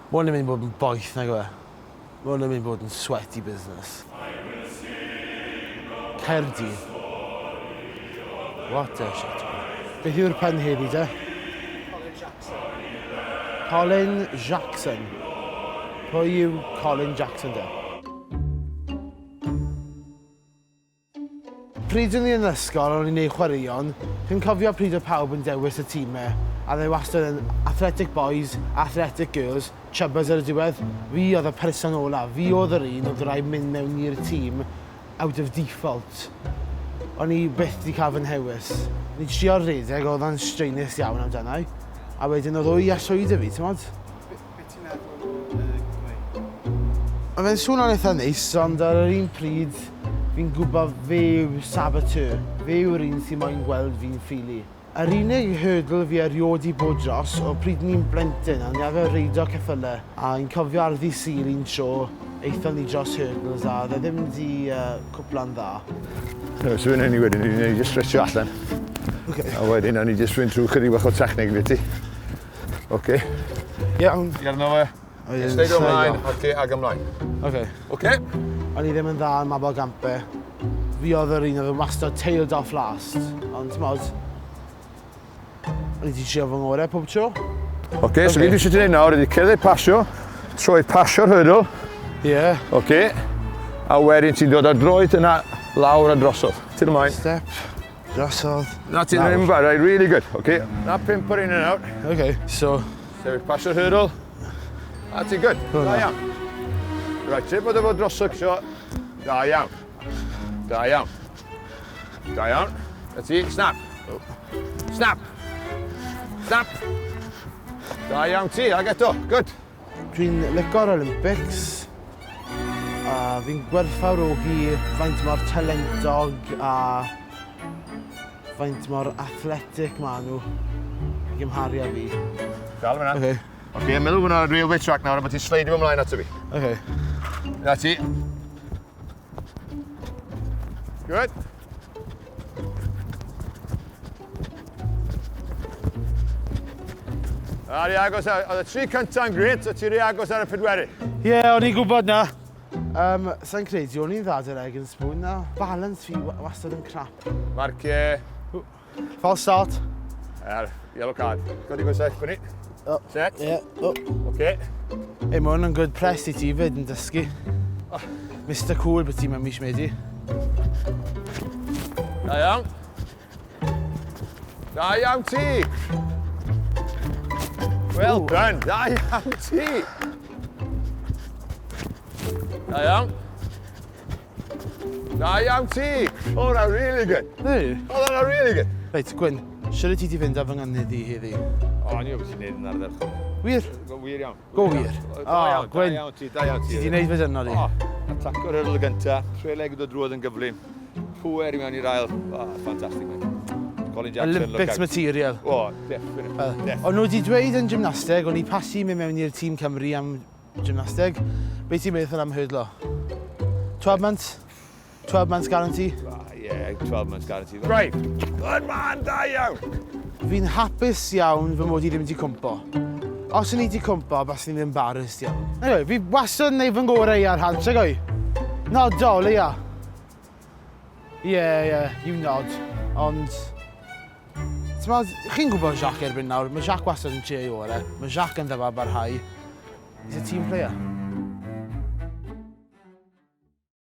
Mae hwn yn mynd bod yn boeth na gwe. Mae hwn yn mynd bod yn sweaty business. Caerdydd. What a shit. Beth yw'r pen heddi de? Colin Jackson. Pwy yw Colin Jackson de? Pryd o'n i yn ysgol, o'n i'n neud chwaraeon, dwi'n cofio pryd o pawb yn dewis y tîmau, a dde wastad yn athletic boys, athletic girls, chubbers ar y diwedd. Fi oedd y person ola, fi oedd yr un oedd rhaid mynd mewn i'r tîm out of default. O'n i byth di cael fy nhewis. Ni'n trio redeg, oedd o'n straenus iawn amdana i. A wedyn oedd o'i aswyd y fi, ti'n modd? Be ti'n meddwl? Mae fe'n sŵn o'n eitha neis, ond ar yr un pryd, fi'n gwybod fe yw saboteur. Fe yw'r un sy'n moyn gweld fi'n ffili. Yr unig hurdle fi erioed i bod dros o pryd ni'n blentyn, a ni arfer reidio ceffylau. A i'n cofio ar ddi Sul un tro, eithon ni dros hurdles a dde ddim di cwpla'n dda. No, so fy'n ni wedyn, ni just stretcho allan. Okay. A wedyn, ni just fynd trwy chydig bach o technig fi ti. OK. Iawn. Arno fe. Steidio ymlaen, OK, ag ymlaen. OK. OK? O'n i ddim yn dda yn mabel gampau. Fi oedd yr un oedd yn wastad tailed off last. Ond ti'n modd, o'n i wedi trio fy ngorau pob tro. OK, so gyd eisiau ti wneud nawr ydy cerdded pasio, troi pasio'r hurdle. Ie. OK. A wedyn ti'n dod ar droed yna lawr a drosodd. Ti'n ymlaen. Step, drosodd. Na ti'n ddim yn barod, really good. OK. Na 5 ar un yn awr. OK, so... Sefyll pasio'r hurdle. A ti'n good. Da iawn. Right, ti'n bod efo drosodd sio. Da iawn. Da iawn. Da iawn. A ti, snap. Snap. Snap. Da iawn ti, ag eto. Good. Dwi'n lico'r Olympics. Fi'n gwerthfawrogi faint mor talentog a faint mor athletic ma' nhw i gymharu â fi. Dal fyna. OK. OK, meddwl hwnna ar railway track nawr, a mae ti'n sleidio ymlaen ato fi. OK. Na ti. Good. Ar i agos, oedd y 3 cynta'n gret, o ti'n rei agos ar y 4. Ie, o'n i'n gwybod na. Sa'n credu, o'n i'n ddad yr egg and spoon na. Balance fi wastad yn crap. Marcie. False start. Yellow card. Good i go set, Bunny. Set. Ie. OK. Ei, mae hwn yn good press i ti fyd yn dysgu. Mr Cool beth ti'n mewn mis Medi. Da iawn. Da iawn ti. Well done. Da iawn ti. Da iawn. Da iawn ti. Oh, that's really good. Hey. Oh, that's really good. Reit, Gwyn, siwr ti fynd â fy ngynnydd i heddi? O, ni o beth ti'n neud yn ardderch. Wir? Wir iawn. Go wir. Gwyn, Da iawn ti, da iawn ti. ti di wneud fy dynod i? O, ataco'r hurdle gynta, treleg o drwodd yn gyflym. Pwer i mewn i'r ail. O, ffantastig, mate. Colin Jackson, Olympics material. O, definitely. O'n nhw wedi dweud yn gymnasteg, o'n i pasi mynd mewn i'r tîm Cymru am gymnasteg. Be ti'n meddwl am hurdlo? 12 months? 12 months guarantee? Yeah, 12 months guarantee. Right, good man, da iawn. Fi'n hapus iawn fy mod i ddim wedi cwmpo. Os o'n i wedi cwmpo, bas ni'n embarrassed iawn. Anyway, fi wastad yn neud fy ngorau ar hans, ag oi? Nodol, ia? Ie, you nod. Ond... Chi'n gwybod Jacques erbyn nawr, mae Jacques wastad yn trio i ore. Mae Jacques yn dda barhau. He's a team player.